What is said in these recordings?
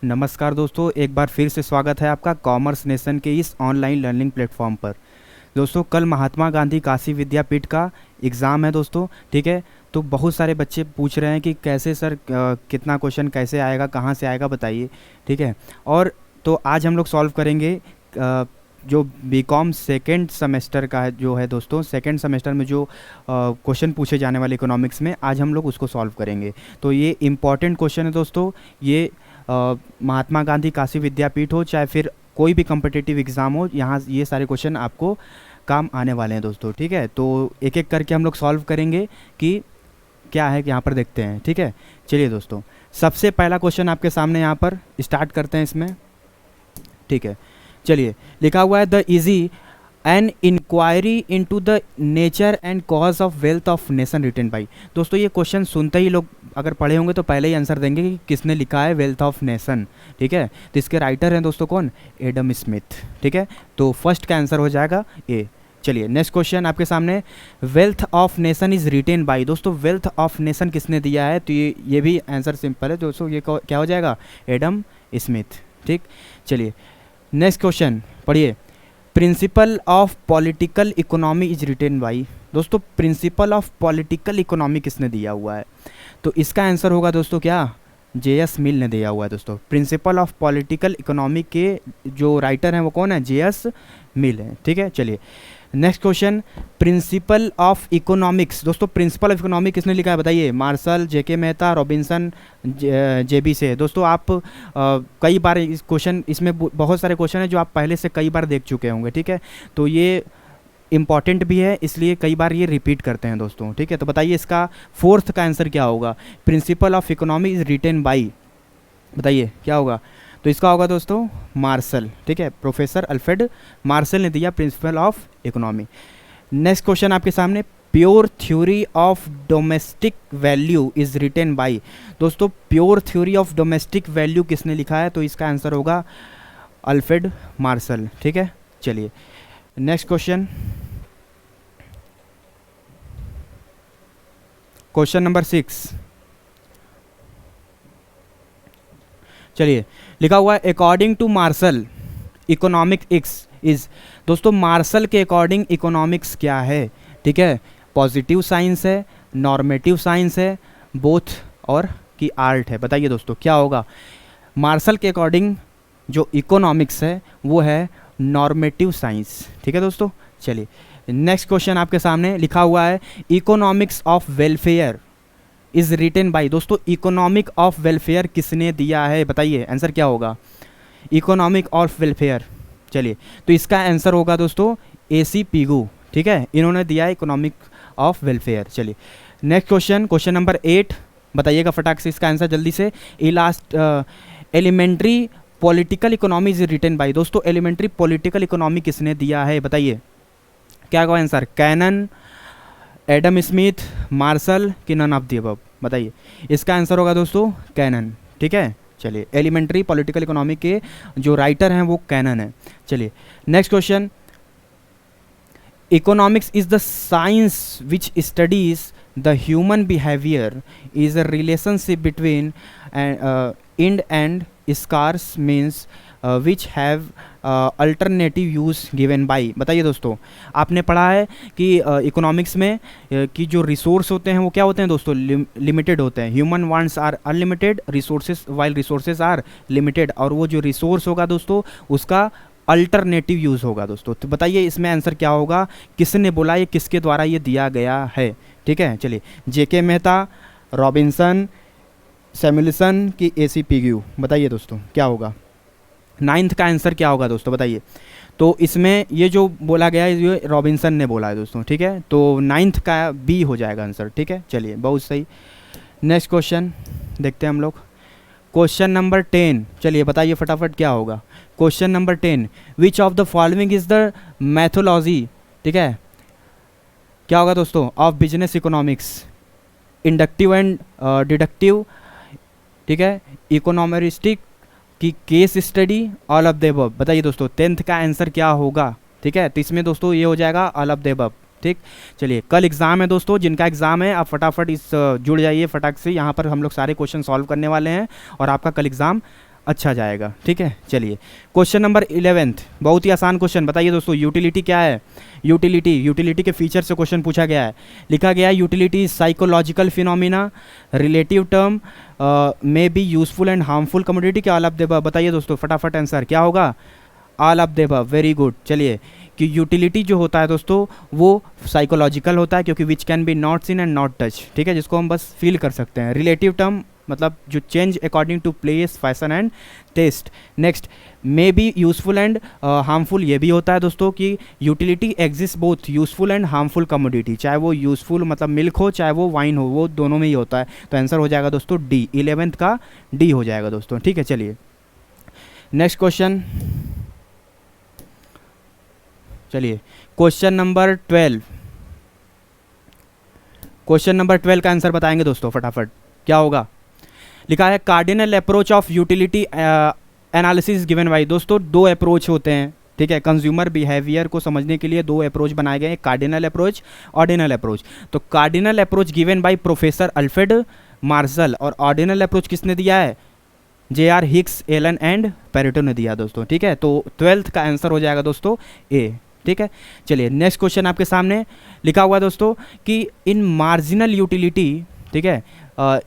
नमस्कार दोस्तों, एक बार फिर से स्वागत है आपका कॉमर्स नेशन के इस ऑनलाइन लर्निंग प्लेटफॉर्म पर। दोस्तों, कल महात्मा गांधी काशी विद्यापीठ का एग्ज़ाम है दोस्तों, ठीक है। तो बहुत सारे बच्चे पूछ रहे हैं कि कैसे सर, कितना क्वेश्चन कैसे आएगा, कहाँ से आएगा, बताइए, ठीक है। और तो आज हम लोग सॉल्व करेंगे जो बीकॉम सेकेंड सेमेस्टर का है, जो है दोस्तों सेकेंड सेमेस्टर में जो क्वेश्चन पूछे जाने वाले इकोनॉमिक्स में, आज हम लोग उसको सॉल्व करेंगे। तो ये इम्पॉर्टेंट क्वेश्चन है दोस्तों। ये महात्मा गांधी काशी विद्यापीठ हो, चाहे फिर कोई भी कम्पिटिटिव एग्ज़ाम हो, यहाँ ये सारे क्वेश्चन आपको काम आने वाले हैं दोस्तों, ठीक है। तो एक एक करके हम लोग सॉल्व करेंगे कि क्या है, यहाँ पर देखते हैं, ठीक है। चलिए दोस्तों, सबसे पहला क्वेश्चन आपके सामने यहाँ पर स्टार्ट करते हैं इसमें, ठीक है। चलिए, लिखा हुआ है the easy an inquiry into the nature and cause of wealth of nation written by. दोस्तों, ये क्वेश्चन सुनते ही लोग अगर पढ़े होंगे तो पहले ही आंसर देंगे कि किसने लिखा है वेल्थ ऑफ नेशन, ठीक है। तो इसके राइटर हैं दोस्तों कौन? एडम स्मिथ, ठीक है। तो फर्स्ट का आंसर हो जाएगा ए। चलिए, नेक्स्ट क्वेश्चन आपके सामने, wealth of nation is written by. दोस्तों, वेल्थ ऑफ नेशन किसने दिया है? तो ये भी आंसर सिंपल है दोस्तों, ये क्या हो जाएगा? एडम स्मिथ, ठीक। चलिए, नेक्स्ट क्वेश्चन पढ़िए, principle of political economy is written by. दोस्तों, प्रिंसिपल ऑफ पॉलिटिकल इकोनॉमी किसने दिया हुआ है? तो इसका आंसर होगा दोस्तों क्या? जे.एस. मिल ने दिया हुआ है दोस्तों। प्रिंसिपल ऑफ पॉलिटिकल इकोनॉमी के जो राइटर हैं वो कौन है? जे.एस. मिल है, ठीक है। चलिए, next question, principle of economics. दोस्तों, प्रिंसिपल ऑफ इकोनॉमिक्स किसने लिखा है बताइए? Marshall, J K. Mehta, Robinson, J B. से। दोस्तों, आप कई बार इस क्वेश्चन, इसमें बहुत सारे क्वेश्चन हैं जो आप पहले से कई बार देख चुके होंगे, ठीक है। तो ये इम्पॉर्टेंट भी है, इसलिए कई बार ये रिपीट करते हैं दोस्तों, ठीक है। तो बताइए इसका फोर्थ का आंसर क्या होगा? Principal of economy is written by, बताइए क्या होगा? तो इसका होगा दोस्तों मार्शल, ठीक है। प्रोफेसर अल्फ्रेड मार्शल ने दिया principle of economy. Next question आपके सामने, pure theory of domestic value is written by. दोस्तों, pure theory of domestic value किसने लिखा है? तो इसका आंसर होगा अल्फ्रेड मार्शल, ठीक है। चलिए, नेक्स्ट क्वेश्चन, क्वेश्चन नंबर 6। चलिए, लिखा हुआ है according to Marshall economics is. दोस्तों, मार्शल के अकॉर्डिंग इकोनॉमिक्स क्या है? ठीक है, पॉजिटिव साइंस है, नॉर्मेटिव साइंस है, बोथ और की आर्ट है। बताइए दोस्तों क्या होगा? मार्शल के अकॉर्डिंग जो इकोनॉमिक्स है वो है नॉर्मेटिव साइंस, ठीक है दोस्तों। चलिए, नेक्स्ट क्वेश्चन आपके सामने लिखा हुआ है economics of welfare is written by. दोस्तों, इकोनॉमिक ऑफ वेलफेयर किसने दिया है? बताइए आंसर क्या होगा? Economic of welfare. चलिए, तो इसका आंसर होगा दोस्तों ए.सी. पिगू, ठीक है। इन्होंने दिया है इकोनॉमिक ऑफ वेलफेयर। चलिए, नेक्स्ट क्वेश्चन, क्वेश्चन नंबर 8, बताइएगा फटाक से इसका आंसर जल्दी से। Elementary political economy is written by. दोस्तों, एलिमेंट्री पॉलिटिकल इकोनॉमी किसने दिया है? बताइए क्या होगा answer? Cannan, Adam Smith, Marshall की नन ऑफ द अबव? बताइए, इसका आंसर होगा दोस्तों कैनन, ठीक है। चलिए, एलिमेंट्री पॉलिटिकल इकोनॉमी के जो राइटर हैं वो कैनन है। चलिए, next question, economics is the science which studies the human behaviour is a relationship between end and scarce means which have alternative use given by. बताइए दोस्तों, आपने पढ़ा है कि इकोनॉमिक्स में कि जो रिसोर्स होते हैं वो क्या होते हैं दोस्तों? लिमिटेड होते हैं। Human wants are unlimited, resources while resources are limited. और वो जो रिसोर्स होगा दोस्तों उसका अल्टरनेटिव यूज़ होगा दोस्तों। तो बताइए इसमें आंसर क्या होगा? किसने बोला, ये किसके द्वारा ये दिया गया है? ठीक है। चलिए, जे.के. मेहता, रॉबिन्सन, सैमुएल्सन की ए.सी. पिगू। बताइए दोस्तों क्या होगा? नाइन्थ का आंसर क्या होगा दोस्तों? बताइए। तो इसमें ये जो बोला गया है ये रॉबिन्सन ने बोला है दोस्तों, ठीक है। तो नाइन्थ का बी हो जाएगा आंसर, ठीक है। चलिए, बहुत सही। नेक्स्ट क्वेश्चन देखते हैं हम लोग, क्वेश्चन नंबर 10। चलिए, बताइए फटाफट क्या होगा? Question number 10, which of the following is the methodology, ठीक है, क्या होगा दोस्तों, of business economics? Inductive and deductive, ठीक है, इकोनॉमेरिस्टिक की case study, all of the above? बताइए दोस्तों 10th का आंसर क्या होगा? ठीक है, तो इसमें दोस्तों ये हो जाएगा ऑल ऑफ द अबव, ठीक। चलिए, कल एग्ज़ाम है दोस्तों, जिनका एग्ज़ाम है आप फटाफट इस जुड़ जाइए फटाक से। यहाँ पर हम लोग सारे क्वेश्चन सॉल्व करने वाले हैं और आपका कल एग्ज़ाम अच्छा जाएगा। ठीक है, चलिए क्वेश्चन नंबर 11, बहुत ही आसान क्वेश्चन। बताइए दोस्तों यूटिलिटी क्या है। यूटिलिटी के फीचर से क्वेश्चन पूछा गया है। लिखा गया है utility psychological phenomena, relative term, may be useful and harmful commodity, क्या ऑल ऑफ द अबव। बताइए दोस्तों फटाफट आंसर क्या होगा। All of the above, very good. चलिए कि यूटिलिटी जो होता है दोस्तों वो साइकोलॉजिकल होता है, क्योंकि which can be not seen and not touch. ठीक है, जिसको हम बस फील कर सकते हैं। रिलेटिव टर्म मतलब जो change according to place, fashion and taste. Next may be useful and harmful, ये भी होता है दोस्तों कि utility exist both useful and harmful commodity, चाहे वो यूजफुल मतलब मिल्क हो चाहे वो वाइन हो, वो दोनों में ही होता है। तो आंसर हो जाएगा दोस्तों डी, 11th का डी हो जाएगा दोस्तों। ठीक है, चलिए नेक्स्ट क्वेश्चन। चलिए क्वेश्चन नंबर 12, क्वेश्चन नंबर 12 का आंसर बताएंगे दोस्तों फटाफट, क्या होगा। लिखा है cardinal approach of utility analysis given by. दोस्तों दो अप्रोच होते हैं। ठीक है, कंज्यूमर बिहेवियर को समझने के लिए दो अप्रोच बनाए गए हैं, कार्डिनल अप्रोच, ऑर्डिनल अप्रोच। तो cardinal approach given by professor Alfred Marshall, और ऑर्डिनल अप्रोच किसने दिया है, J.R. Hicks, Elon and Pareto ने दिया दोस्तों। ठीक है, तो 12th का आंसर हो जाएगा दोस्तों ए। ठीक है, चलिए नेक्स्ट क्वेश्चन आपके सामने लिखा हुआ है दोस्तों कि इन मार्जिनल यूटिलिटी, ठीक है,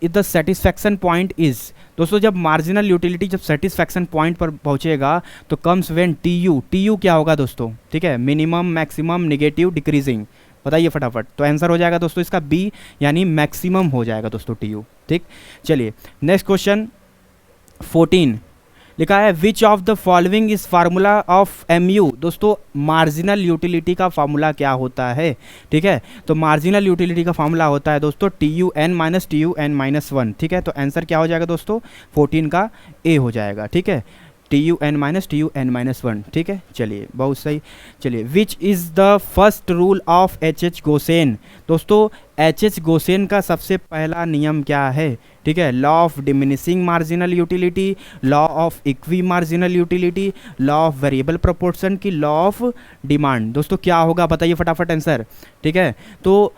if the satisfaction point is. दोस्तों जब मार्जिनल यूटिलिटी जब सेटिस्फैक्शन पॉइंट पर पहुंचेगा तो कम्स व्हेन टी यू क्या होगा दोस्तों। ठीक है, मिनिमम, मैक्सिमम, नेगेटिव, डिक्रीजिंग। बताइए फटाफट। तो आंसर हो जाएगा दोस्तों इसका बी, यानी मैक्सिमम हो जाएगा दोस्तों टी यू। ठीक, चलिए नेक्स्ट क्वेश्चन 14 लिखा है विच of the following is formula of MU. दोस्तों मार्जिनल यूटिलिटी का फार्मूला क्या होता है। ठीक है, तो मार्जिनल यूटिलिटी का फार्मूला होता है दोस्तों TUN-TUN-1। ठीक है, तो आंसर क्या हो जाएगा दोस्तों 14 का ए हो जाएगा। ठीक है, TUN-TUN-1। ठीक है, चलिए बहुत सही। चलिए which is the first rule of H.H. Gaussian. दोस्तों H.H. गोसेन का सबसे पहला नियम क्या है। ठीक है, law of diminishing marginal utility, law of equi marginal utility, law of variable proportion की लॉ ऑफ डिमांड। दोस्तों क्या होगा बताइए फटाफट आंसर। ठीक है, तो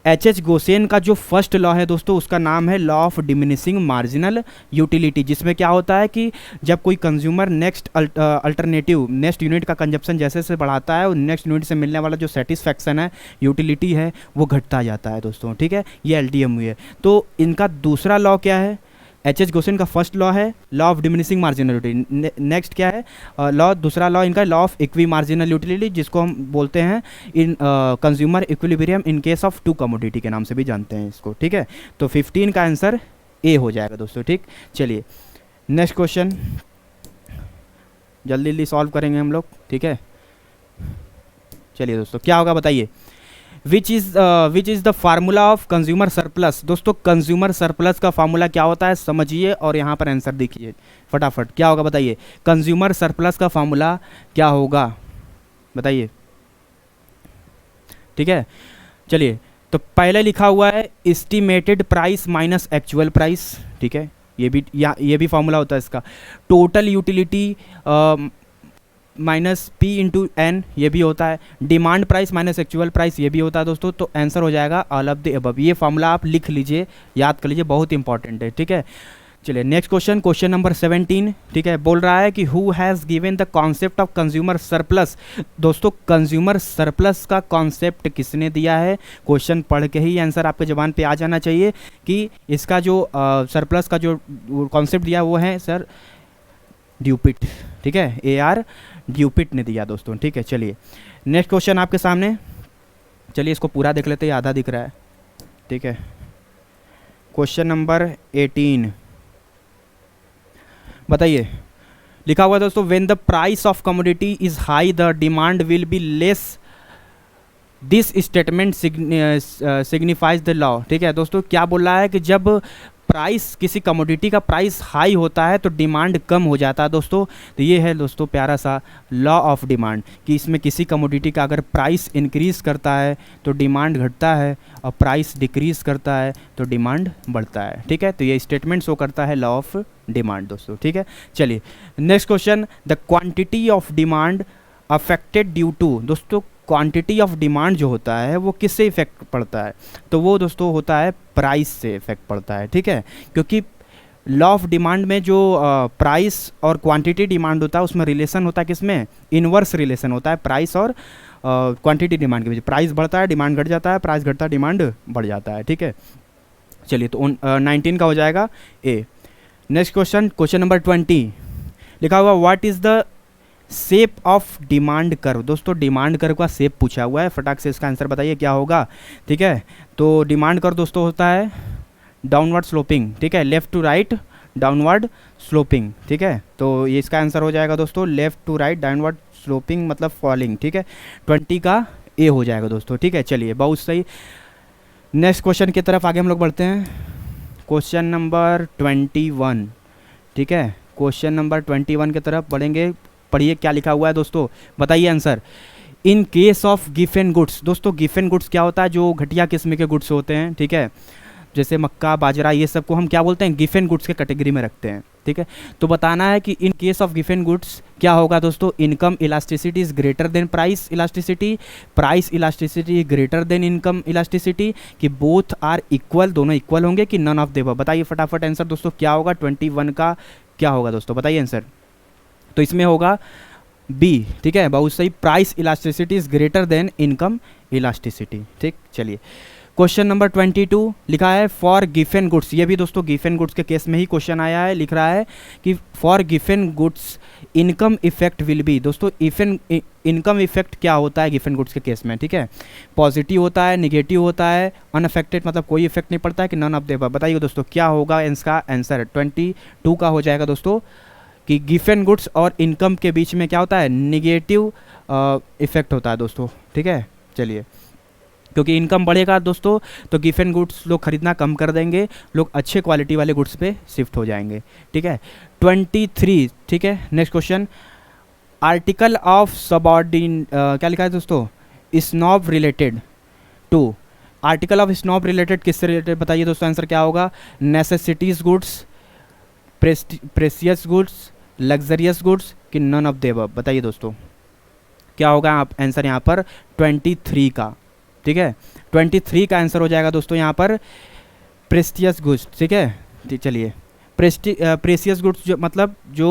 H.H. गोसेन का जो फर्स्ट लॉ है दोस्तों उसका नाम है law of diminishing marginal utility, जिसमें क्या होता है कि जब कोई consumer next alternative next unit का कंजप्शन जैसे से बढ़ाता है और नेक्स्ट यूनिट से मिलने वाला जो सेटिस्फैक्शन है, यूटिलिटी है, वो घटता जाता है दोस्तों। ठीक है, ये LDMU है। तो इनका दूसरा लॉ क्या है, H.H. गोसेन का फर्स्ट लॉ है law of diminishing marginal utility. Next क्या है लॉ, दूसरा लॉ इनका law of equi marginal utility, जिसको हम बोलते हैं in consumer equilibrium in case of two commodity के नाम से भी जानते हैं इसको। ठीक है, तो 15 का आंसर ए हो जाएगा दोस्तों। ठीक, चलिए नेक्स्ट क्वेश्चन जल्दी जल्दी सॉल्व करेंगे हम लोग। ठीक है, चलिए दोस्तों क्या होगा बताइए। Which is the formula of consumer surplus. दोस्तों कंज्यूमर सरप्लस का फार्मूला क्या होता है समझिए और यहाँ पर आंसर देखिए फटाफट, क्या होगा बताइए। कंज्यूमर सरप्लस का फार्मूला क्या होगा बताइए। ठीक है, चलिए तो पहले लिखा हुआ है estimated price minus actual price. ठीक है, ये भी फार्मूला होता है इसका। Total utility minus P into N, ये भी होता है। Demand price minus actual price, ये भी होता है दोस्तों। तो आंसर हो जाएगा ऑल ऑफ द अबव। ये फार्मूला आप लिख लीजिए, याद कर लीजिए, बहुत इंपॉर्टेंट है। ठीक है, चलिए नेक्स्ट क्वेश्चन, क्वेश्चन नंबर 17। ठीक है, बोल रहा है कि who has given the concept of consumer surplus. दोस्तों कंज्यूमर सरप्लस का कॉन्सेप्ट किसने दिया है। क्वेश्चन पढ़ के ही आंसर आपके जबान पे आ जाना चाहिए कि इसका जो सरप्लस का जो कॉन्सेप्ट दिया वो है सर ड्यूपिट। ठीक है, AR ड्यूपिट ने दिया दोस्तों। ठीक है, चलिए नेक्स्ट क्वेश्चन आपके सामने। चलिए इसको पूरा देख लेते हैं, आधा दिख रहा है। ठीक है, क्वेश्चन नंबर 18 बताइए। लिखा हुआ है दोस्तों when the price of commodity is high the demand will be less, this statement signifies the law. ठीक है दोस्तों, क्या बोल रहा है कि जब प्राइस किसी कमोडिटी का प्राइस हाई होता है तो डिमांड कम हो जाता है दोस्तों। तो ये है दोस्तों प्यारा सा लॉ ऑफ डिमांड कि इसमें किसी कमोडिटी का अगर प्राइस इंक्रीज़ करता है तो डिमांड घटता है और प्राइस डिक्रीज़ करता है तो डिमांड बढ़ता है। ठीक है, तो ये स्टेटमेंट शो करता है लॉ ऑफ डिमांड दोस्तों। ठीक है, चलिए next question, the quantity of demand affected due to. दोस्तों क्वांटिटी ऑफ डिमांड जो होता है वो किससे इफेक्ट पड़ता है, तो वो दोस्तों होता है प्राइस से इफेक्ट पड़ता है। ठीक है, क्योंकि लॉ ऑफ डिमांड में जो प्राइस और क्वांटिटी डिमांड होता है उसमें रिलेशन होता है, किसमें? इनवर्स रिलेशन होता है प्राइस और क्वांटिटी डिमांड के बीच। प्राइस बढ़ता है डिमांड घट जाता है, प्राइस घटता है डिमांड बढ़ जाता है, ठीक है। चलिए तो 19 का हो जाएगा ए। नेक्स्ट क्वेश्चन, क्वेश्चन नंबर 20 लिखा हुआ what is the shape of demand curve. दोस्तों डिमांड कर्व का शेप पूछा हुआ है, फटाक से इसका आंसर बताइए क्या होगा, ठीक है। तो डिमांड कर्व दोस्तों होता है डाउनवर्ड स्लोपिंग, ठीक है, left to right downward sloping, ठीक है। तो ये इसका आंसर हो जाएगा दोस्तों left to right downward sloping मतलब फॉलिंग, ठीक है। 20 का ए हो जाएगा दोस्तों, ठीक है। चलिए बहुत सही। नेक्स्ट क्वेश्चन की तरफ आगे हम लोग बढ़ते हैं। क्वेश्चन नंबर 21, ठीक है। क्वेश्चन नंबर 21 की तरफ बढ़ेंगे। पढ़िए क्या लिखा हुआ है दोस्तों, बताइए answer. In case of Giffen goods, दोस्तों गिफन गुड्स क्या होता है? जो घटिया किस्म के गुड्स होते हैं, ठीक है, जैसे मक्का बाजरा ये सब को हम क्या बोलते हैं? गिफन गुड्स के कैटेगरी में रखते हैं, ठीक है। तो बताना है कि इन केस ऑफ गिफन गुड्स क्या होगा दोस्तों? Income elasticity is greater then price elasticity, price elasticity greater than income elasticity, कि बोथ आर इक्वल, दोनों इक्वल होंगे, कि नन ऑफ द अबव। बताइए फटाफट आंसर दोस्तों क्या होगा 21 का, क्या होगा दोस्तों बताइए आंसर। तो इसमें होगा बी, ठीक है, बहुत सही। Price elasticity is greater then income elasticity, ठीक। चलिए क्वेश्चन नंबर 22 लिखा है फॉर गिफन गुड्स। ये भी दोस्तों गिफन गुड्स के केस में ही क्वेश्चन आया है। लिख रहा है कि for Giffen goods income effect will be. दोस्तों इनकम इफेक्ट क्या होता है गिफन गुड्स के केस में, ठीक है? पॉजिटिव होता है, निगेटिव होता है, अनअफेक्टेड मतलब कोई इफेक्ट नहीं पड़ता है, कि नन ऑफ द अबव। बताइए दोस्तों क्या होगा इसका आंसर। 22 का हो जाएगा दोस्तों कि गिफन गुड्स और इनकम के बीच में क्या होता है? निगेटिव इफेक्ट होता है दोस्तों, ठीक है। चलिए क्योंकि इनकम बढ़ेगा दोस्तों तो गिफन गुड्स लोग खरीदना कम कर देंगे, लोग अच्छे क्वालिटी वाले गुड्स पे शिफ्ट हो जाएंगे, ठीक है। 23, ठीक है। Next question, article of subordinate क्या लिखा है दोस्तों? Snob related to. Article of snob related किससे रिलेटेड बताइए दोस्तों आंसर क्या होगा? Necessities goods, precious goods, luxurious goods, कि नन ऑफ द अबव। बताइए दोस्तों क्या होगा आप आंसर यहाँ पर 23 का, ठीक है। 23 का आंसर हो जाएगा दोस्तों यहाँ पर प्रेस्टियस गुड्स, ठीक है। चलिए प्रेसियस गुड्स जो मतलब जो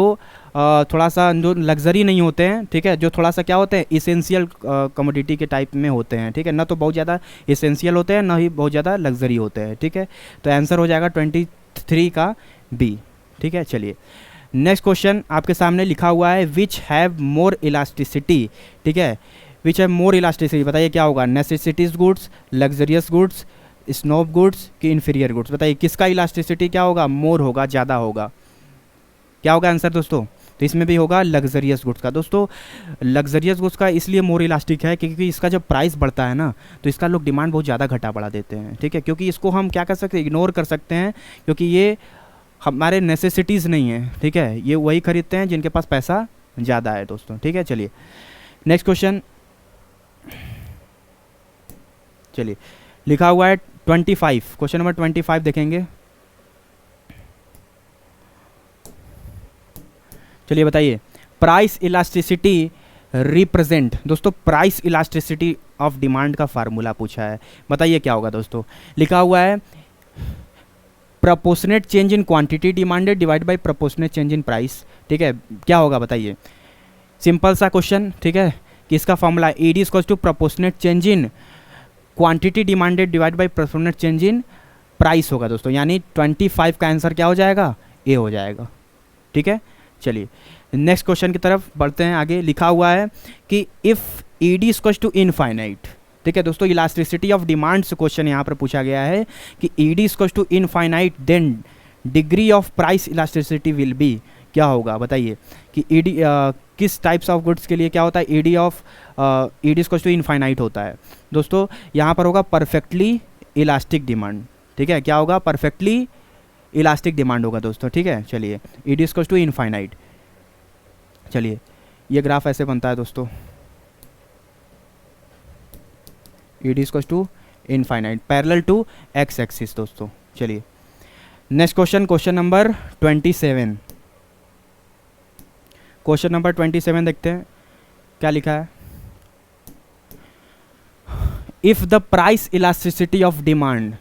थोड़ा सा जो लग्जरी नहीं होते हैं, ठीक है, जो थोड़ा सा क्या होते हैं इसेंशियल कमोडिटी के टाइप में होते हैं, ठीक है, ना तो बहुत ज़्यादा इसेंशियल होते हैं ना ही बहुत ज़्यादा लग्जरी होते हैं, ठीक है। तो आंसर हो जाएगा 23 का बी, ठीक है। चलिए नेक्स्ट क्वेश्चन आपके सामने लिखा हुआ है विच हैव मोर इलास्टिसिटी, ठीक है, विच हैव मोर इलास्टिसिटी। बताइए क्या होगा? Necessities goods, luxurious goods, snob goods, कि इन्फीरियर गुड्स। बताइए किसका इलास्टिसिटी क्या होगा? मोर होगा, ज़्यादा होगा। क्या होगा आंसर दोस्तों? तो इसमें भी होगा लग्जरियस गुड्स का। दोस्तों लग्जरियस गुड्स का इसलिए मोर इलास्टिक है क्योंकि इसका जब प्राइस बढ़ता है ना तो इसका लोग डिमांड बहुत ज़्यादा घटा बढ़ा देते हैं, ठीक है, क्योंकि इसको हम क्या कर सकते हैं? इग्नोर कर सकते हैं, क्योंकि ये हमारे नेसेसिटीज़ नहीं है, ठीक है, ये वही खरीदते हैं जिनके पास पैसा ज़्यादा है दोस्तों, ठीक है। चलिए नेक्स्ट क्वेश्चन, चलिए लिखा हुआ है 25, क्वेश्चन नंबर 25 देखेंगे। चलिए बताइए प्राइस इलास्टिसिटी रिप्रेजेंट। दोस्तों प्राइस इलास्टिसिटी ऑफ डिमांड का फार्मूला पूछा है, बताइए क्या होगा दोस्तों? लिखा हुआ है proportionate change in quantity demanded divide by proportionate change in price, ठीक है। क्या होगा बताइए? सिंपल सा क्वेश्चन, ठीक है, कि इसका formula ED equals to proportionate change in quantity demanded divide by proportionate change in price होगा दोस्तों, यानी 25 का आंसर क्या हो जाएगा? ए हो जाएगा, ठीक है। चलिए नेक्स्ट क्वेश्चन की तरफ बढ़ते हैं आगे। लिखा हुआ है कि if ED equals to infinite, ठीक है दोस्तों, इलास्टिसिटी ऑफ डिमांड से क्वेश्चन यहाँ पर पूछा गया है कि ED equals to infinite then degree of price elasticity will be. क्या होगा बताइए कि ईडी किस टाइप्स ऑफ गुड्स के लिए क्या होता है? ईडी इक्वल्स टू इनफाइनाइट होता है दोस्तों। यहाँ पर होगा परफेक्टली इलास्टिक डिमांड, ठीक है। क्या होगा? परफेक्टली इलास्टिक डिमांड होगा दोस्तों, ठीक है। चलिए ईडी इक्वल्स टू इनफाइनाइट। चलिए ये ग्राफ ऐसे बनता है दोस्तों, ED equals to infinite parallel to X axis दोस्तों। चलिए next question, question number 27। Question number 27 देखते हैं क्या लिखा है। If the price elasticity of demand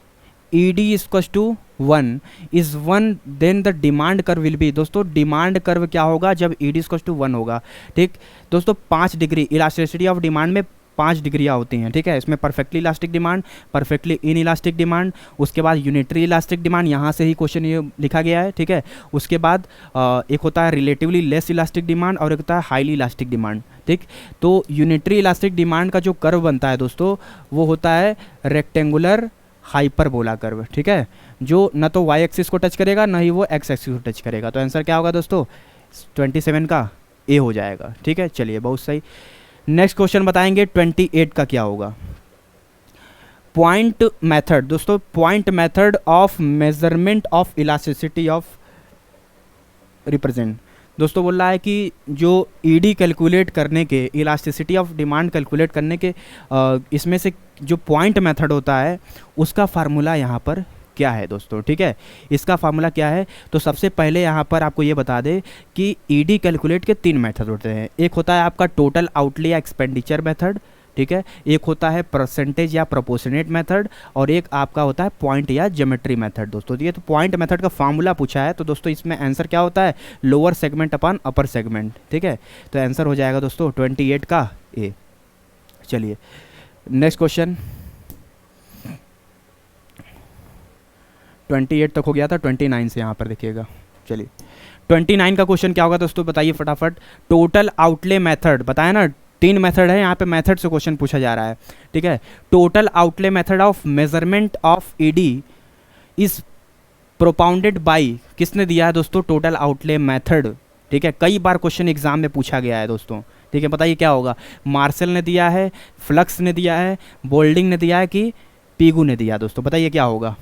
ED equals to one is one, then the demand curve will be. दोस्तों demand curve क्या होगा जब ईडी इक्वल्स टू 1 होगा। ठीक दोस्तों, 5 डिग्री इलास्टिसिटी ऑफ डिमांड में 5 डिग्रियाँ होती हैं। ठीक है, इसमें perfectly elastic demand, perfectly in elastic demand, उसके बाद यूनिटरी इलास्टिक डिमांड, यहाँ से ही क्वेश्चन ये लिखा गया है। ठीक है, उसके बाद एक होता है रिलेटिवली लेस इलास्टिक डिमांड और एक होता है हाईली इलास्टिक डिमांड। ठीक, तो यूनिटरी इलास्टिक डिमांड का जो कर्व बनता है दोस्तों वो होता है रेक्टेंगुलर हाइपरबोला कर्व। ठीक है, जो न तो वाई एक्सिस को टच करेगा ना ही वो एक्स एक्सिस को टच करेगा। तो आंसर क्या होगा दोस्तों, 27 का ए हो जाएगा। ठीक है, चलिए बहुत सही। नेक्स्ट क्वेश्चन बताएंगे 28 का क्या होगा। Point method. दोस्तों point method of measurement of elasticity of represent. दोस्तों बोल रहा है कि जो ईडी कैलकुलेट करने के, इलास्टिसिटी ऑफ डिमांड कैलकुलेट करने के इसमें से जो पॉइंट मेथड होता है उसका फार्मूला यहाँ पर क्या है दोस्तों। ठीक है, इसका फार्मूला क्या है, तो सबसे पहले यहाँ पर आपको ये बता दें कि ईडी कैलकुलेट के 3 मेथड होते हैं। एक होता है आपका टोटल आउटले या एक्सपेंडिचर मेथड। ठीक है, एक होता है परसेंटेज या प्रोपोर्शनेट मेथड, और एक आपका होता है पॉइंट या ज्योमेट्री मेथड। दोस्तों ये तो पॉइंट मेथड का फार्मूला पूछा है, तो दोस्तों इसमें आंसर क्या होता है, lower segment upon upper segment. ठीक है, तो आंसर हो जाएगा दोस्तों 28 का ए। चलिए नेक्स्ट क्वेश्चन, 28 तक हो गया था, 29 से यहाँ पर देखिएगा। चलिए 29 का क्वेश्चन क्या होगा दोस्तों, बताइए फटाफट। टोटल आउटले मेथड, बताया ना 3 मेथड है, यहाँ पे मेथड से क्वेश्चन पूछा जा रहा है। ठीक है, total outlay method of measurement of ED is propounded bye, किसने दिया है दोस्तों टोटल आउटले मेथड। ठीक है, कई बार क्वेश्चन एग्जाम में पूछा गया है दोस्तों। ठीक है, बताइए क्या होगा, मार्शल ने दिया है, फ्लक्स ने दिया है, बोल्डिंग ने दिया है कि पीगू ने दिया। दोस्तों बताइए क्या होगा।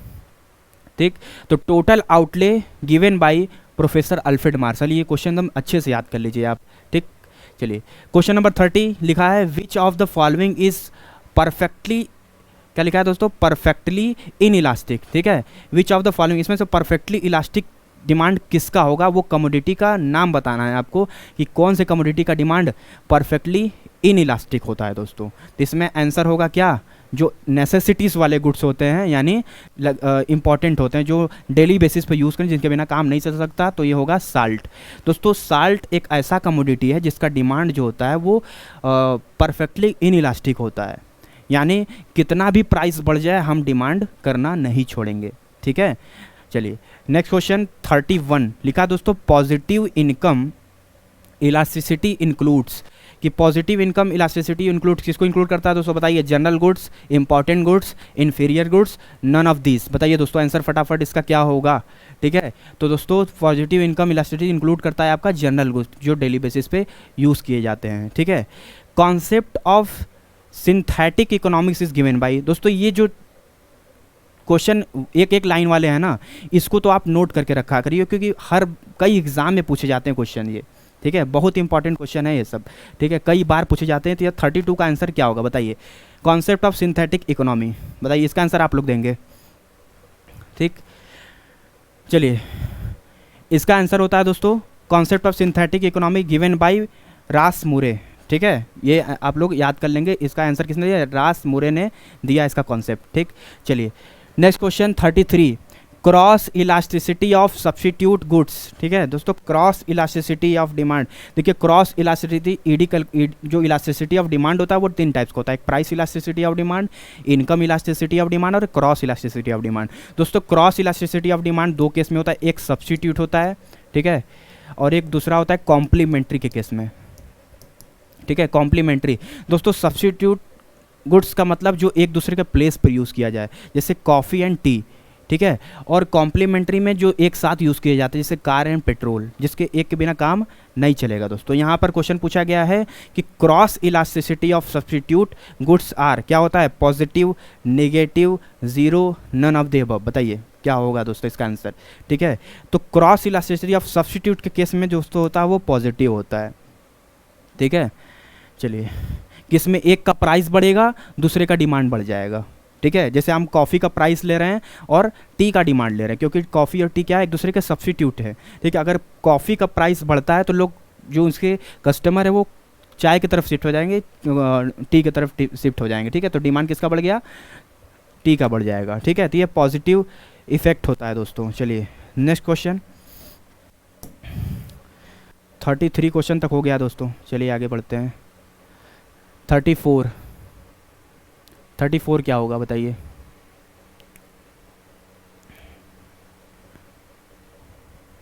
ठीक, तो total outlay given by professor Alfred Marshall, ये क्वेश्चन एकदम अच्छे से याद कर लीजिए आप। ठीक, चलिए क्वेश्चन नंबर 30 लिखा है, विच of the following is perfectly, क्या लिखा है दोस्तों, परफेक्टली इन इलास्टिक। ठीक है, विच ऑफ द फॉलोइंग, इसमें से परफेक्टली इलास्टिक डिमांड किसका होगा, वो कमोडिटी का नाम बताना है आपको कि कौन से कमोडिटी का डिमांड परफेक्टली इन इलास्टिक होता है दोस्तों। तो इसमें आंसर होगा क्या, जो नेसेसिटीज़ वाले गुड्स होते हैं यानी इंपॉर्टेंट होते हैं, जो डेली बेसिस पे यूज़ करें, जिनके बिना काम नहीं चल सकता, तो ये होगा साल्ट। दोस्तों साल्ट एक ऐसा कमोडिटी है जिसका डिमांड जो होता है वो परफेक्टली इन इलास्टिक होता है, यानी कितना भी प्राइस बढ़ जाए हम डिमांड करना नहीं छोड़ेंगे। ठीक है, चलिए नेक्स्ट क्वेश्चन 31 लिखा दोस्तों, पॉजिटिव इनकम इलास्टिसिटी इंक्लूड्स, कि पॉजिटिव इनकम इलास्टिसिटी इंक्लूड किसको इंक्लूड करता है दोस्तों, बताइए। General goods, important goods, inferior goods, none of this. बताइए दोस्तों आंसर फटाफट इसका क्या होगा। ठीक है, तो दोस्तों पॉजिटिव इनकम इलास्टिसिटी इंक्लूड करता है आपका जनरल गुड्स, जो डेली बेसिस पे यूज़ किए जाते हैं। ठीक है, concept of synthetic economics is given by. दोस्तों ये जो क्वेश्चन एक एक लाइन वाले हैं ना, इसको तो आप नोट करके रखा करिए, क्योंकि कई एग्जाम में पूछे जाते हैं क्वेश्चन ये। ठीक है, बहुत इंपॉर्टेंट क्वेश्चन है ये सब। ठीक है, कई बार पूछे जाते हैं। तो ये 32 का आंसर क्या होगा बताइए, कॉन्सेप्ट ऑफ सिंथेटिक इकोनॉमी। बताइए इसका आंसर आप लोग देंगे। ठीक, चलिए इसका आंसर होता है दोस्तों concept of synthetic economy given by रास मूरे। ठीक है, ये आप लोग याद कर लेंगे। इसका आंसर किसने दिया, रास मूरे ने दिया इसका कॉन्सेप्ट। ठीक, चलिए next question 33, cross elasticity of substitute goods. ठीक है दोस्तों, क्रॉस इलास्टिसिटी ऑफ डिमांड। देखिए क्रॉस इलास्टिसिटी जो इलास्टिसिटी ऑफ डिमांड होता है वो 3 टाइप्स का होता है, एक price elasticity of demand, income elasticity of demand और क्रॉस इलास्टिसिटी ऑफ डिमांड। दोस्तों cross elasticity of demand 2 case में होता है, एक सब्स्टिट्यूट होता है, ठीक है, और एक दूसरा होता है कॉम्प्लीमेंट्री के केस में। ठीक है, कॉम्प्लीमेंट्री दोस्तों, सब्स्टिट्यूट गुड्स का मतलब जो एक दूसरे के प्लेस पर यूज़ किया जाए, जैसे कॉफ़ी एंड टी। ठीक है, और कॉम्प्लीमेंट्री में जो एक साथ यूज़ किए जाते हैं, जैसे कार एंड पेट्रोल, जिसके एक के बिना काम नहीं चलेगा। दोस्तों यहाँ पर क्वेश्चन पूछा गया है कि cross elasticity of substitute goods are, क्या होता है, positive, negative, zero, none of the above. बताइए क्या होगा दोस्तों इसका आंसर। ठीक है, तो क्रॉस इलास्टिसिटी ऑफ सब्स्टिट्यूट के केस में दोस्तों होता है वो पॉजिटिव होता है। ठीक है, चलिए किसमें एक का प्राइस बढ़ेगा दूसरे का डिमांड बढ़ जाएगा। ठीक है, जैसे हम कॉफ़ी का प्राइस ले रहे हैं और टी का डिमांड ले रहे हैं, क्योंकि कॉफ़ी और टी क्या है, एक दूसरे के सब्स्टिट्यूट है। ठीक है, अगर कॉफ़ी का प्राइस बढ़ता है तो लोग जो उसके कस्टमर है वो चाय की तरफ शिफ्ट हो जाएंगे, टी की तरफ शिफ्ट हो जाएंगे। ठीक है, तो डिमांड किसका बढ़ गया, टी का बढ़ जाएगा। ठीक है, तो ये पॉजिटिव इफेक्ट होता है दोस्तों। चलिए नेक्स्ट क्वेश्चन, 33 क्वेश्चन तक हो गया दोस्तों। चलिए आगे बढ़ते हैं। 34 34 क्या होगा बताइए।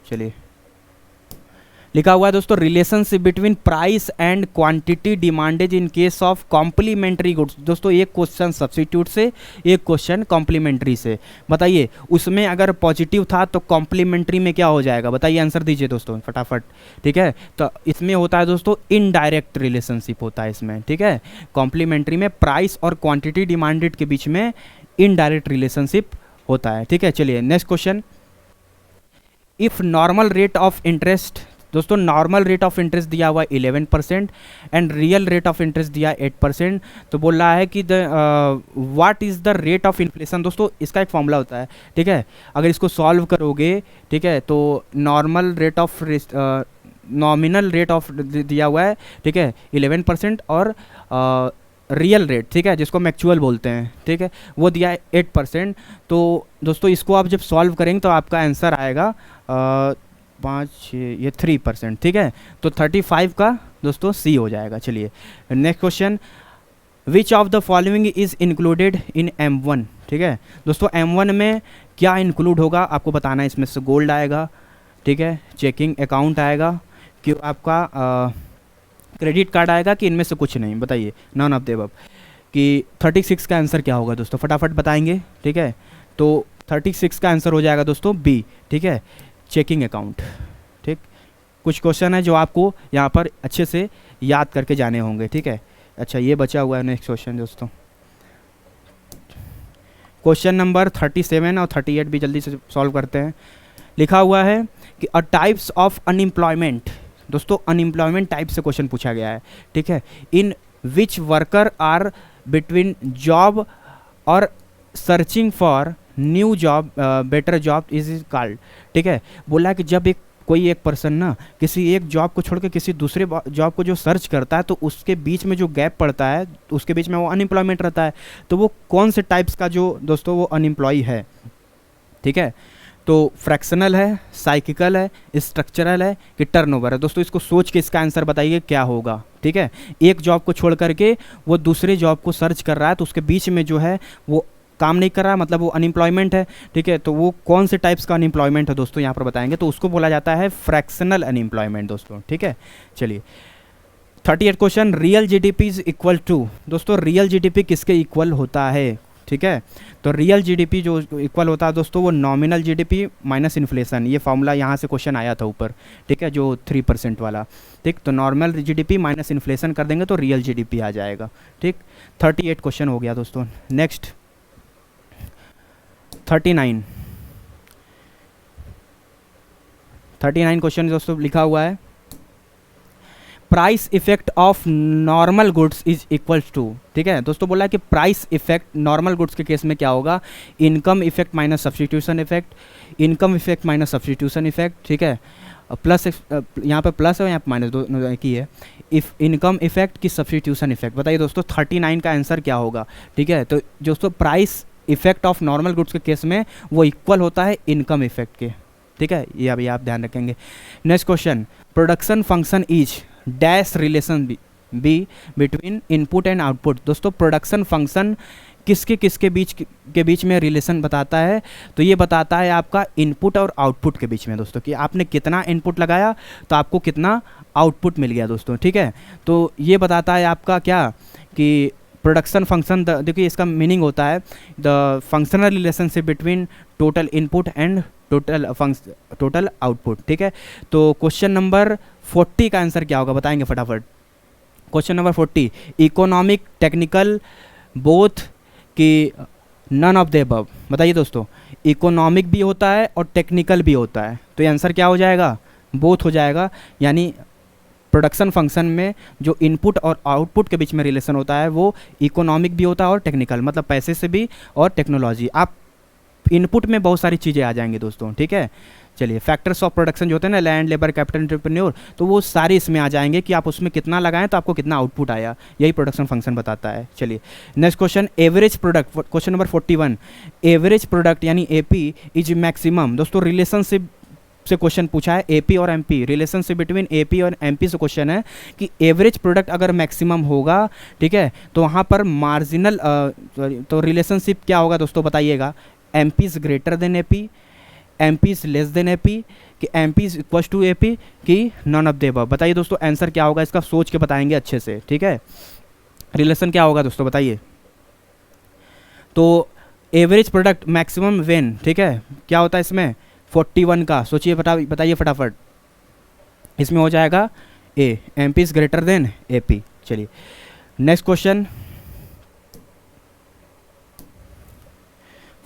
चलिए लिखा हुआ है दोस्तों, relationship between price and quantity demanded in case of complementary goods. दोस्तों एक क्वेश्चन सब्स्टिट्यूट से, एक क्वेश्चन कॉम्प्लीमेंट्री से। बताइए उसमें अगर पॉजिटिव था तो कॉम्प्लीमेंट्री में क्या हो जाएगा, बताइए आंसर दीजिए दोस्तों फटाफट। ठीक है, तो इसमें होता है दोस्तों इनडायरेक्ट रिलेशनशिप होता है इसमें। ठीक है, कॉम्प्लीमेंट्री में प्राइस और क्वांटिटी डिमांडेड के बीच में इनडायरेक्ट रिलेशनशिप होता है। ठीक है, चलिए next question, if normal rate of interest. दोस्तों नॉर्मल रेट ऑफ इंटरेस्ट दिया हुआ 11% and real rate of interest दिया 8%। तो बोल रहा है कि what is the rate of inflation. दोस्तों इसका एक फॉर्मूला होता है। ठीक है, अगर इसको सॉल्व करोगे, ठीक है, तो normal rate of nominal rate of दिया हुआ है, ठीक है, 11% और रियल रेट, ठीक है, जिसको हम एक्चुअल बोलते हैं, ठीक है, वो दिया है 8%। तो दोस्तों इसको आप जब सॉल्व करेंगे तो आपका आंसर आएगा 3%। ठीक है, तो 35 का दोस्तों सी हो जाएगा। चलिए next question, which of the following is included in M1। ठीक है दोस्तों, M1 में क्या इंक्लूड होगा आपको बताना है। इसमें से गोल्ड आएगा, ठीक है, चेकिंग अकाउंट आएगा, कि आपका क्रेडिट कार्ड आएगा, कि इनमें से कुछ नहीं, बताइए। Non of the above. कि 36 का आंसर क्या होगा दोस्तों, फटाफट बताएंगे। ठीक है, तो 36 का आंसर हो जाएगा दोस्तों बी। ठीक है, चेकिंग अकाउंट। ठीक, कुछ क्वेश्चन है जो आपको यहाँ पर अच्छे से याद करके जाने होंगे। ठीक है, अच्छा ये बचा हुआ है नेक्स्ट क्वेश्चन दोस्तों, क्वेश्चन नंबर 37 और 38 भी जल्दी से सॉल्व करते हैं। लिखा हुआ है कि अ टाइप्स ऑफ अनएम्प्लॉयमेंट। दोस्तों अनएम्प्लॉयमेंट टाइप से क्वेश्चन पूछा गया है। ठीक है, इन विच वर्कर आर बिटवीन जॉब और searching for new job better job is called. ठीक है, बोला कि जब कोई एक पर्सन ना किसी एक जॉब को छोड़ के किसी दूसरे जॉब को जो सर्च करता है, तो उसके बीच में जो गैप पड़ता है, उसके बीच में वो अनएम्प्लॉयमेंट रहता है। तो वो कौन से टाइप्स का जो दोस्तों वो अनएम्प्लॉय है। ठीक है, तो फ्रैक्शनल है, साइकिकल है, स्ट्रक्चरल है, कि टर्नओवर है। दोस्तों इसको सोच के इसका आंसर बताइए क्या होगा। ठीक है, एक जॉब को छोड़ करके वो दूसरे जॉब को सर्च कर रहा है, तो उसके बीच में जो है वो काम नहीं कर रहा, मतलब वो अनएम्प्लॉयमेंट है। ठीक है, तो वो कौन से टाइप्स का अनएम्प्लॉयमेंट है दोस्तों यहाँ पर बताएंगे, तो उसको बोला जाता है फ्रैक्शनल अनएम्प्लॉयमेंट दोस्तों। ठीक है, चलिए 38 question, real GDP is equal to. दोस्तों रियल जीडीपी किसके इक्वल होता है। ठीक है, तो रियल जीडीपी जो इक्वल होता है दोस्तों वो नॉमिनल जीडीपी माइनस इन्फ्लेशन। ये फॉर्मूला यहाँ से क्वेश्चन आया था ऊपर। ठीक है, जो 3% वाला। ठीक, तो नॉर्मल जीडीपी माइनस इन्फ्लेशन कर देंगे तो रियल जीडीपी आ जाएगा। ठीक, 38 क्वेश्चन हो गया दोस्तों। नेक्स्ट 39 क्वेश्चन दोस्तों लिखा हुआ है, price effect of normal goods is equal to. ठीक है दोस्तों, बोला है कि प्राइस इफेक्ट नॉर्मल गुड्स के केस में क्या होगा, income effect minus substitution effect, income effect minus substitution effect. ठीक है, प्लस यहाँ पे प्लस है, यहाँ पे माइनस, दो एक ही है। इफ इनकम इफेक्ट की सब्स्टिट्यूशन इफेक्ट। बताइए दोस्तों 39 का आंसर क्या होगा। ठीक है, तो दोस्तों price effect of normal goods के केस में वो इक्वल होता है इनकम इफेक्ट के। ठीक है, ये अभी आप ध्यान रखेंगे। Next question, production function is dash relation be between input and output. दोस्तों प्रोडक्शन फंक्शन किसके बीच में रिलेशन बताता है, तो ये बताता है आपका इनपुट और आउटपुट के बीच में दोस्तों, कि आपने कितना इनपुट लगाया तो आपको कितना आउटपुट मिल गया दोस्तों। ठीक है, तो ये बताता है आपका क्या, कि प्रोडक्शन फंक्शन, देखिए इसका मीनिंग होता है the functional relationship between total input and total output. ठीक है, तो क्वेश्चन नंबर 40 का आंसर क्या होगा बताएंगे फटाफट। Question number 40, economic technical both की नन ऑफ द अबव। बताइए दोस्तों, इकोनॉमिक भी होता है और टेक्निकल भी होता है, तो ये आंसर क्या हो जाएगा, बोथ हो जाएगा। यानी प्रोडक्शन फंक्शन में जो इनपुट और आउटपुट के बीच में रिलेशन होता है वो इकोनॉमिक भी होता है और टेक्निकल, मतलब पैसे से भी और टेक्नोलॉजी। आप इनपुट में बहुत सारी चीज़ें आ जाएंगी दोस्तों। ठीक है, चलिए फैक्टर्स ऑफ प्रोडक्शन जो होते हैं ना, लैंड, लेबर, कैपिटल, एंटरप्रेन्योर, तो वो सारे इसमें आ जाएंगे कि आप उसमें कितना लगाएं तो आपको कितना आउटपुट आया, यही प्रोडक्शन फंक्शन बताता है। चलिए next question, average product, question number 41। Average product यानी एपी इज मैक्सिमम। दोस्तों रिलेशनशिप से क्वेश्चन पूछा है, एपी और एमपी, रिलेशनशिप बिटवीन एपी और एमपी से क्वेश्चन है कि एवरेज प्रोडक्ट अगर मैक्सिमम होगा, ठीक है, तो वहाँ पर मार्जिनल तो रिलेशनशिप क्या होगा दोस्तों बताइएगा, MP is greater than AP, MP is less than AP, कि MP is equal to AP, कि नॉन ऑफ द अबव। बताइए दोस्तों आंसर क्या होगा इसका, सोच के बताएंगे अच्छे से, ठीक है। रिलेशन क्या होगा दोस्तों बताइए। तो एवरेज प्रोडक्ट मैक्सिमम वेन, ठीक है, क्या होता है इसमें 41 का, सोचिए बताइए फटाफट, इसमें हो जाएगा A, MP is greater than AP. चलिए नेक्स्ट क्वेश्चन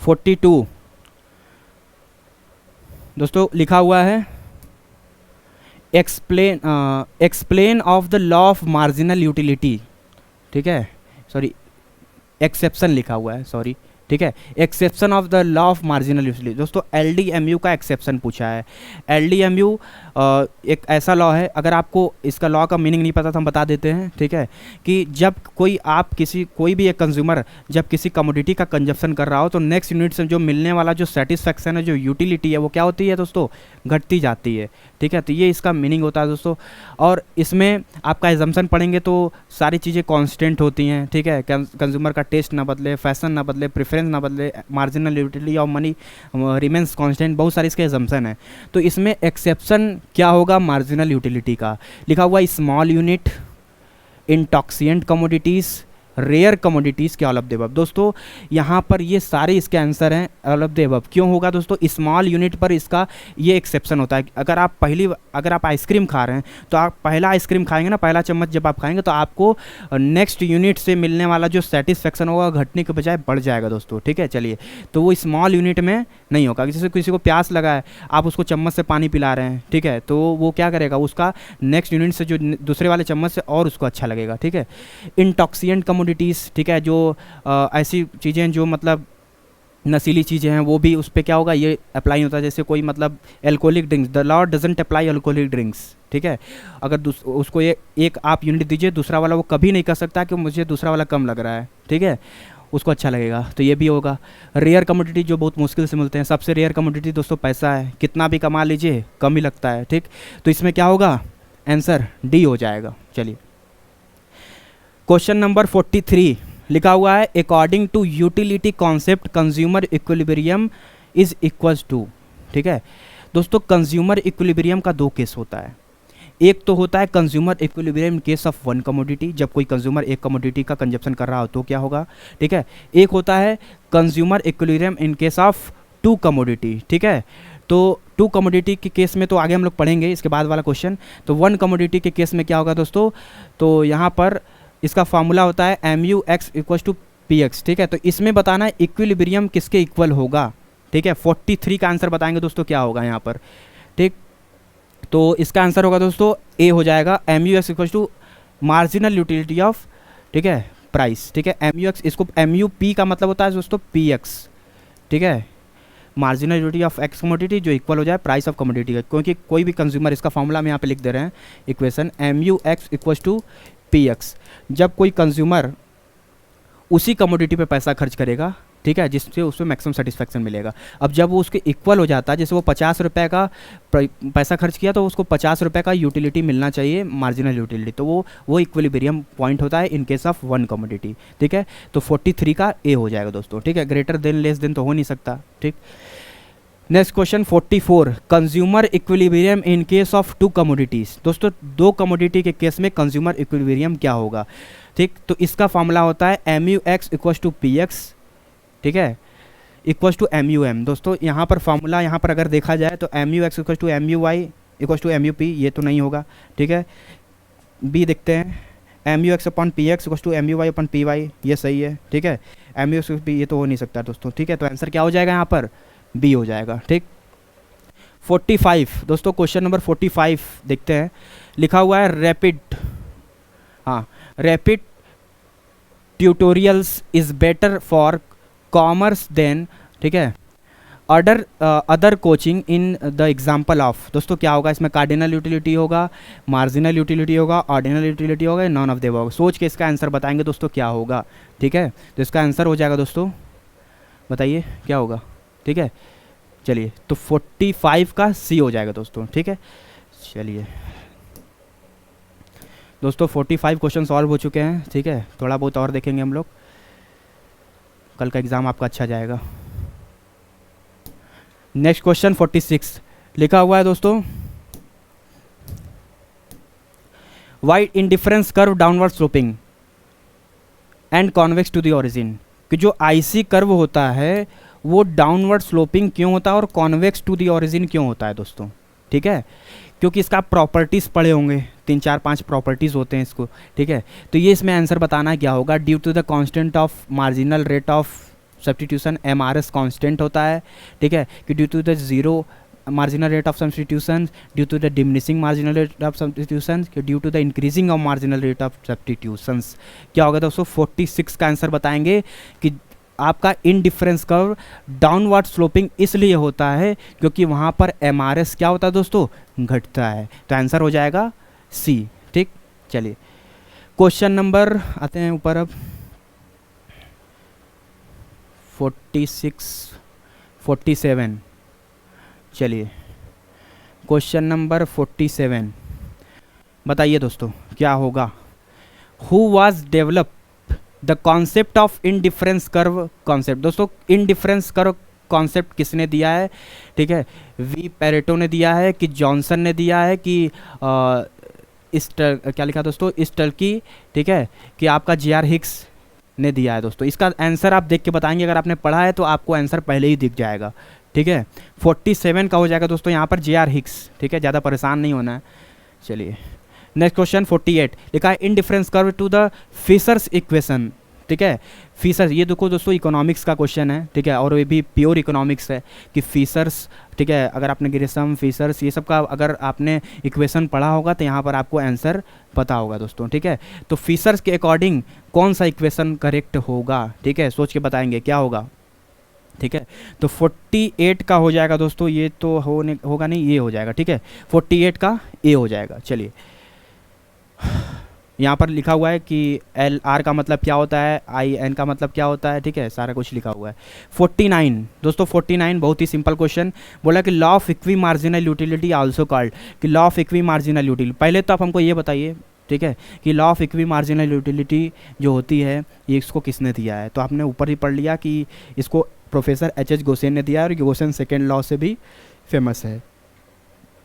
42 दोस्तों लिखा हुआ है, explain of the law of marginal utility, ठीक है, सॉरी एक्सेप्शन लिखा हुआ है, सॉरी, ठीक है, exception of the law of marginal utility. दोस्तों एलडीएमयू का एक्सेप्शन पूछा है। एलडीएमयू एक ऐसा लॉ है, अगर आपको इसका लॉ का मीनिंग नहीं पता तो हम बता देते हैं, ठीक है, कि जब कोई भी एक कंज्यूमर जब किसी कमोडिटी का कंजप्शन कर रहा हो तो नेक्स्ट यूनिट से जो मिलने वाला जो सेटिस्फैक्शन है, जो यूटिलिटी है, वो क्या होती है दोस्तों, घटती जाती है, ठीक है। तो ये इसका मीनिंग होता है दोस्तों। और इसमें आपका एजम्पशन पढ़ेंगे तो सारी चीज़ें कांस्टेंट होती हैं, ठीक है, कंज्यूमर का टेस्ट ना बदले, फैशन ना बदले, प्रेफरेंस ना बदले, marginal utility of money remains constant, बहुत सारे इसके एजम्पशन है। तो इसमें एक्सेप्शन क्या होगा मार्जिनल यूटिलिटी का, लिखा हुआ small unit, intoxicant commodities, rare commodities के ऑल ऑफ द अबव। दोस्तों यहाँ पर ये सारे इसके आंसर हैं ऑल ऑफ द अबव। क्यों होगा दोस्तों, स्मॉल यूनिट पर इसका ये एक्सेप्शन होता है। अगर आप आइसक्रीम खा रहे हैं तो आप पहला आइसक्रीम खाएंगे ना, पहला चम्मच जब आप खाएंगे तो आपको नेक्स्ट यूनिट से मिलने वाला जो सेटिस्फेक्शन होगा घटने के बजाय बढ़ जाएगा दोस्तों, ठीक है। चलिए तो वो स्मॉल यूनिट में नहीं होगा। जैसे किसी को प्यास लगा है, आप उसको चम्मच से पानी पिला रहे हैं, ठीक है, तो वो क्या करेगा, उसका नेक्स्ट यूनिट से जो दूसरे वाले चम्मच से और उसको अच्छा लगेगा, ठीक है। इंटॉक्सिएंट कमोडिटीज़, ठीक है, जो ऐसी चीज़ें जो मतलब नशीली चीज़ें हैं, वो भी उस पर क्या होगा, ये अप्लाई होता है। जैसे कोई मतलब alcoholic drinks, the law doesn't apply alcoholic drinks, ठीक है। अगर उसको एक आप यूनिट दीजिए, दूसरा वाला वो कभी नहीं कर सकता कि मुझे दूसरा वाला कम लग रहा है, ठीक है, उसको अच्छा लगेगा, तो ये भी होगा। रेयर कमोडिटी जो बहुत मुश्किल से मिलते हैं, सबसे रेयर कमोडिटी दोस्तों पैसा है, कितना भी कमा लीजिए कम ही लगता है, ठीक। तो इसमें क्या होगा, आंसर डी हो जाएगा। चलिए क्वेश्चन नंबर 43 लिखा हुआ है, according to utility concept consumer equilibrium is equals to, ठीक है। दोस्तों कंज्यूमर इक्विलिब्रियम का दो केस होता है। एक तो होता है consumer equilibrium in case of one commodity, जब कोई कंज्यूमर एक कमोडिटी का कंजप्शन कर रहा हो तो क्या होगा, ठीक है। एक होता है consumer equilibrium in case of two commodity, ठीक है। तो टू कमोडिटी के केस में तो आगे हम लोग पढ़ेंगे इसके बाद वाला क्वेश्चन। तो वन कमोडिटी के केस में क्या होगा दोस्तों, तो यहाँ पर इसका फार्मूला होता है MU x equal to PX, ठीक है। तो इसमें बताना है इक्विलिब्रियम किसके इक्वल होगा, ठीक है। 43 का आंसर बताएंगे दोस्तों क्या होगा यहाँ पर, ठीक। तो इसका आंसर होगा दोस्तों ए हो जाएगा, MU x equal to marginal utility of, ठीक है, प्राइस, ठीक है। MU x, इसको MUP का मतलब होता है दोस्तों PX, ठीक है, marginal utility of x commodity जो इक्वल हो जाए प्राइस ऑफ कमोडिटी का। क्योंकि कोई भी कंज्यूमर, इसका फॉर्मूला हम यहाँ पे लिख दे रहे हैं equation, MU x equal to PX। जब कोई कंज्यूमर उसी कमोडिटी पे पैसा खर्च करेगा, ठीक है, जिससे उसमें मैक्सिमम सेटिस्फैक्शन मिलेगा। अब जब वो उसके इक्वल हो जाता है, जैसे वो 50 रुपये का पैसा खर्च किया तो उसको 50 रुपये का यूटिलिटी मिलना चाहिए, मार्जिनल यूटिलिटी, तो वो इक्विलिब्रियम पॉइंट होता है इन केस ऑफ वन कमोडिटी, ठीक है। तो 43 का ए हो जाएगा दोस्तों, ठीक है। ग्रेटर देन लेस देन तो हो नहीं सकता, ठीक। Next question 44, consumer equilibrium in case of two commodities. दोस्तों दो कमोडिटी के केस में कंज्यूमर इक्विलिब्रियम क्या होगा, ठीक। तो इसका फॉर्मूला होता है MU x equal to PX, ठीक है, इक्वल टू MUM। दोस्तों यहाँ पर फॉर्मूला, यहाँ पर अगर देखा जाए तो MU x equal to MUy equal to MUP, ये तो नहीं होगा, ठीक है। बी देखते हैं, MU x upon PX equal to MUy upon PY, ये सही है, ठीक है। MU x ये तो हो नहीं सकता दोस्तों, ठीक है। तो आंसर क्या हो जाएगा यहाँ पर, बी हो जाएगा, ठीक। 45 दोस्तों, क्वेश्चन नंबर 45 देखते हैं, लिखा हुआ है रैपिड, हाँ, rapid tutorials is better for commerce than, ठीक है, order other coaching in the example of, दोस्तों क्या होगा इसमें, कार्डिनल यूटिलिटी होगा, मार्जिनल यूटिलिटी होगा, ऑर्डिनल यूटिलिटी होगा, नॉन ऑफ देम होगा। सोच के इसका आंसर बताएंगे दोस्तों क्या होगा, ठीक है। तो इसका आंसर हो जाएगा दोस्तों, बताइए क्या होगा, ठीक है। चलिए तो 45 का सी हो जाएगा दोस्तों, ठीक है। चलिए दोस्तों 45 क्वेश्चन सॉल्व हो चुके हैं, ठीक है। थोड़ा बहुत और देखेंगे हम लोग, कल का एग्ज़ाम आपका अच्छा जाएगा। नेक्स्ट क्वेश्चन 46 लिखा हुआ है दोस्तों, why indifference curve downward sloping and convex to the origin, कि जो आईसी कर्व होता है वो डाउनवर्ड स्लोपिंग क्यों होता है और कॉन्वेक्स टू द ओरिजिन क्यों होता है दोस्तों, ठीक है। क्योंकि इसका प्रॉपर्टीज़ पढ़े होंगे, 3 4 5 प्रॉपर्टीज़ होते हैं इसको, ठीक है। तो ये इसमें आंसर बताना क्या होगा, due to the constant of marginal rate of substitution, MRS constant होता है, ठीक है। कि due to the zero marginal rate of substitution, due to the diminishing marginal rate of substitution, due to the increasing of marginal rate of substitutions. क्या होगा दोस्तों, 46 का answer बताएंगे कि आपका इनडिफरेंस कर्व डाउनवर्ड स्लोपिंग इसलिए होता है क्योंकि वहाँ पर एमआरएस क्या होता है दोस्तों, घटता है। तो आंसर हो जाएगा सी, ठीक। चलिए क्वेश्चन नंबर आते हैं ऊपर अब, 46 47। चलिए क्वेश्चन नंबर 47 बताइए दोस्तों क्या होगा, who was develop the concept of indifference curve concept. दोस्तों इनडिफरेंस कर्व कॉन्सेप्ट किसने दिया है, ठीक है। वी पेरेटो ने दिया है कि जॉनसन ने दिया है कि क्या लिखा दोस्तों, स्टर्की, ठीक है, कि आपका जे.आर. हिक्स ने दिया है दोस्तों। इसका आंसर आप देख के बताएंगे, अगर आपने पढ़ा है तो आपको आंसर पहले ही दिख जाएगा, ठीक है। 47 का हो जाएगा दोस्तों यहाँ पर जे.आर. हिक्स, ठीक है, ज़्यादा परेशान नहीं होना है। चलिए नेक्स्ट क्वेश्चन 48 लिखा है, indifference curve to the Fisher's equation, ठीक है। फिशर्स, ये देखो दोस्तों इकोनॉमिक्स का क्वेश्चन है, ठीक है, और ये भी प्योर इकोनॉमिक्स है कि फिशर्स, ठीक है। अगर आपने ग्रेसम फिशर्स ये सब का अगर आपने इक्वेशन पढ़ा होगा तो यहाँ पर आपको आंसर पता होगा दोस्तों, ठीक है। तो फिशर्स के अकॉर्डिंग कौन सा इक्वेशन करेक्ट होगा, ठीक है, सोच के बताएंगे क्या होगा, ठीक है। तो 48 का हो जाएगा दोस्तों, ये तो होगा नहीं, ये हो जाएगा, ठीक है। 48 का ए हो जाएगा। चलिए यहाँ पर लिखा हुआ है कि एल आर का मतलब क्या होता है, आई एन का मतलब क्या होता है, ठीक है, सारा कुछ लिखा हुआ है। 49 दोस्तों 49 बहुत ही सिंपल क्वेश्चन, बोला कि law of equi marginal utility also called, कि law of equi marginal utility, पहले तो आप हमको ये बताइए, ठीक है, कि law of equi marginal utility जो होती है ये इसको किसने दिया है। तो आपने ऊपर ही पढ़ लिया कि इसको प्रोफेसर एच गोसेन ने दिया है, और गोसेन सेकेंड लॉ से भी फेमस है,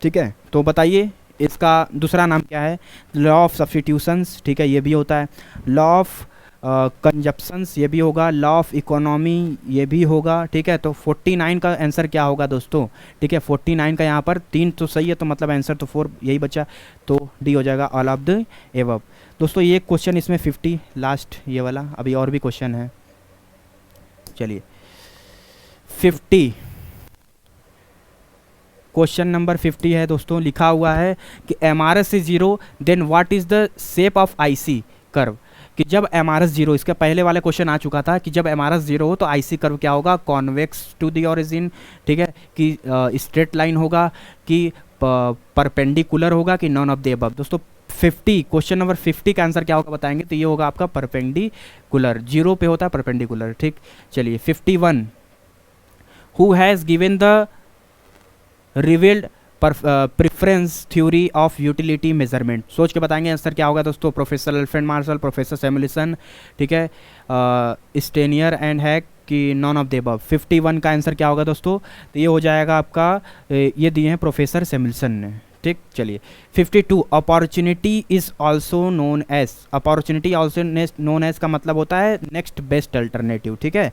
ठीक है। तो बताइए इसका दूसरा नाम क्या है, लॉ ऑफ सब्स्टिट्यूशंस, ठीक है, ये भी होता है। लॉ ऑफ कंजप्शंस ये भी होगा, लॉ ऑफ इकोनॉमी ये भी होगा, ठीक है। तो 49 का आंसर क्या होगा दोस्तों, ठीक है। 49 का यहाँ पर 3 तो सही है, तो मतलब आंसर तो 4 यही बचा, तो डी हो जाएगा ऑल ऑफ द एबव। दोस्तों ये क्वेश्चन इसमें 50 लास्ट ये वाला, अभी और भी क्वेश्चन है। चलिए 50 क्वेश्चन नंबर 50 है दोस्तों, लिखा हुआ है कि MRS is zero then what is the shape of IC curve, कि जब एमआरएस जीरो, इसके पहले वाले क्वेश्चन आ चुका था कि जब एमआरएस जीरो हो तो आईसी कर्व क्या होगा, कॉन्वेक्स टू द ओरिजिन, ठीक है, कि स्ट्रेट लाइन होगा, कि परपेंडिकुलर होगा, कि नॉन ऑफ द अबव। दोस्तों 50 क्वेश्चन नंबर 50 का आंसर क्या होगा बताएंगे, तो ये होगा आपका परपेंडिकुलर, जीरो पे होता है परपेंडिकुलर, ठीक। चलिए 51 who has given the revealed preference theory of utility measurement, सोच के बताएंगे आंसर क्या होगा दोस्तों, प्रोफेसर अल्फ्रेड मार्शल, प्रोफेसर सैमुएल्सन, ठीक है, स्टेनियर एंड हैक, कि नॉन ऑफ द अबव। 51 का आंसर क्या होगा दोस्तों, तो ये हो जाएगा आपका, ये दिए हैं प्रोफेसर सैमुएल्सन ने, ठीक। चलिए 52 opportunity is also known as, opportunity also known as का मतलब होता है नेक्स्ट बेस्ट अल्टरनेटिव, ठीक है,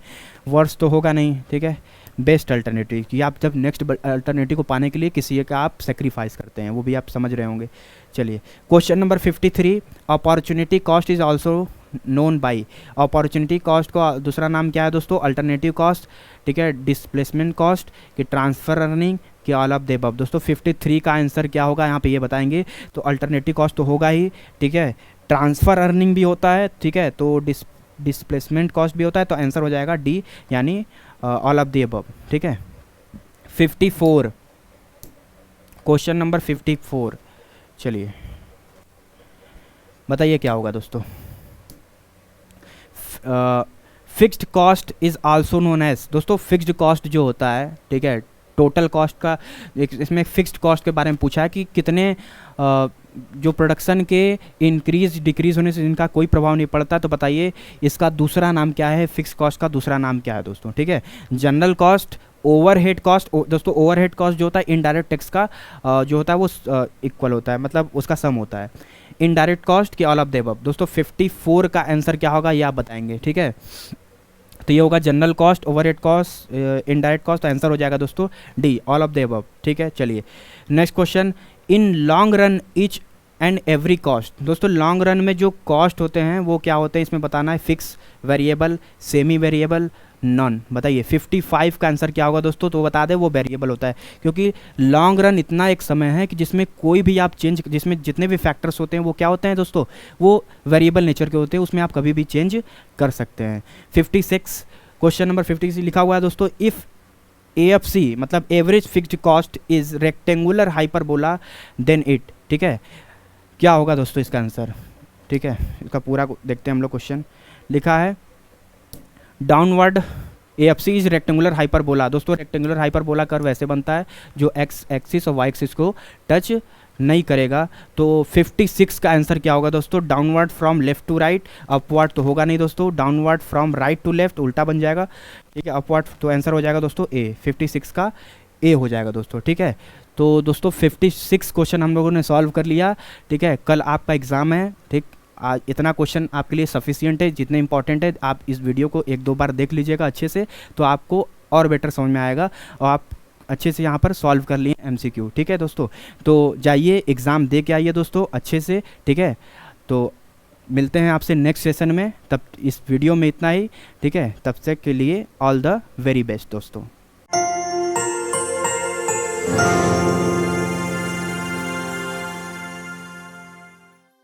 वर्ड्स तो होगा नहीं, ठीक है, बेस्ट अल्टरनेटिव, कि आप जब नेक्स्ट अल्टरनेटिव को पाने के लिए किसी का आप सेक्रीफाइस करते हैं, वो भी आप समझ रहे होंगे। चलिए question number 53 opportunity cost is also known by, opportunity cost का दूसरा नाम क्या है दोस्तों, अल्टरनेटिव कॉस्ट, ठीक है, डिस्प्लेसमेंट कॉस्ट, कि ट्रांसफर अर्निंग, कि ऑल ऑफ द अबव। दोस्तों 53 का आंसर क्या होगा यहाँ पे ये बताएंगे, तो अल्टरनेटिव कॉस्ट तो होगा ही, ठीक है, ट्रांसफर अर्निंग भी होता है, ठीक है, तो डिस्प्लेसमेंट कॉस्ट भी होता है, तो आंसर हो जाएगा डी, यानी ऑल ऑफ द अबव, ठीक है। 54, क्वेश्चन नंबर 54, चलिए बताइए क्या होगा दोस्तों। Fixed cost is also known as, दोस्तों फिक्स्ड कॉस्ट जो होता है, ठीक है, टोटल कॉस्ट का इसमें फिक्स्ड कॉस्ट के बारे में पूछा है कि कितने जो प्रोडक्शन के इंक्रीज डिक्रीज होने से इनका कोई प्रभाव नहीं पड़ता, तो बताइए इसका दूसरा नाम क्या है, फिक्स कॉस्ट का दूसरा नाम क्या है दोस्तों, ठीक है। जनरल कॉस्ट, ओवरहेड कॉस्ट, दोस्तों ओवरहेड कॉस्ट जो होता है इनडायरेक्ट टैक्स का जो होता है वो इक्वल होता है, मतलब उसका सम होता है। इनडायरेक्ट कॉस्ट के ऑल ऑफ द अबव, दोस्तों 54 का आंसर क्या होगा ये आप बताएंगे, ठीक है। तो ये होगा general cost, overhead cost, indirect cost, तो आंसर हो जाएगा दोस्तों D, all of the above, ठीक है। चलिए next question, in long run each and every cost, दोस्तों लॉन्ग रन में जो कॉस्ट होते हैं वो क्या होते हैं इसमें बताना है, fix, variable, semi variable, non, बताइए 55 का आंसर क्या होगा दोस्तों, तो बता दें वो वेरिएबल होता है, क्योंकि लॉन्ग रन इतना एक समय है कि जिसमें कोई भी आप चेंज, जिसमें जितने भी फैक्टर्स होते हैं वो क्या होते हैं दोस्तों, वो वेरिएबल नेचर के होते हैं, उसमें आप कभी भी चेंज कर सकते हैं। 56, क्वेश्चन नंबर 56 लिखा हुआ है दोस्तों, इफ़ AFC मतलब average fixed cost is rectangular hyperbola then it, ठीक है, क्या होगा दोस्तों इसका आंसर, ठीक है। इसका पूरा देखते हैं हम लोग, क्वेश्चन लिखा है downward AFC is rectangular hyperbola, दोस्तों रेक्टेंगुलर हाइपरबोला कर्व वैसे बनता है जो एक्स एक्सिस और वाई एक्सिस को टच नहीं करेगा। तो 56 का आंसर क्या होगा दोस्तों, downward from left to right, upward तो होगा नहीं दोस्तों, downward from right to left उल्टा बन जाएगा, ठीक है, अपवर्ड, तो आंसर हो जाएगा दोस्तों ए, 56 का ए हो जाएगा दोस्तों, ठीक है। तो दोस्तों 56 क्वेश्चन हम लोगों ने सॉल्व कर लिया, ठीक है। कल आपका एग्ज़ाम है, ठीक, आज इतना क्वेश्चन आपके लिए सफिशियंट है, जितने इंपॉर्टेंट है आप इस वीडियो को 1-2 बार देख लीजिएगा अच्छे से, तो आपको और बेटर समझ में आएगा और आप अच्छे से यहाँ पर सॉल्व कर लिए MCQ, ठीक है दोस्तों। तो जाइए एग्ज़ाम दे के आइए दोस्तों अच्छे से, ठीक है। तो मिलते हैं आपसे नेक्स्ट सेशन में, तब इस वीडियो में इतना ही, ठीक है। तब तक के लिए ऑल द वेरी बेस्ट दोस्तों।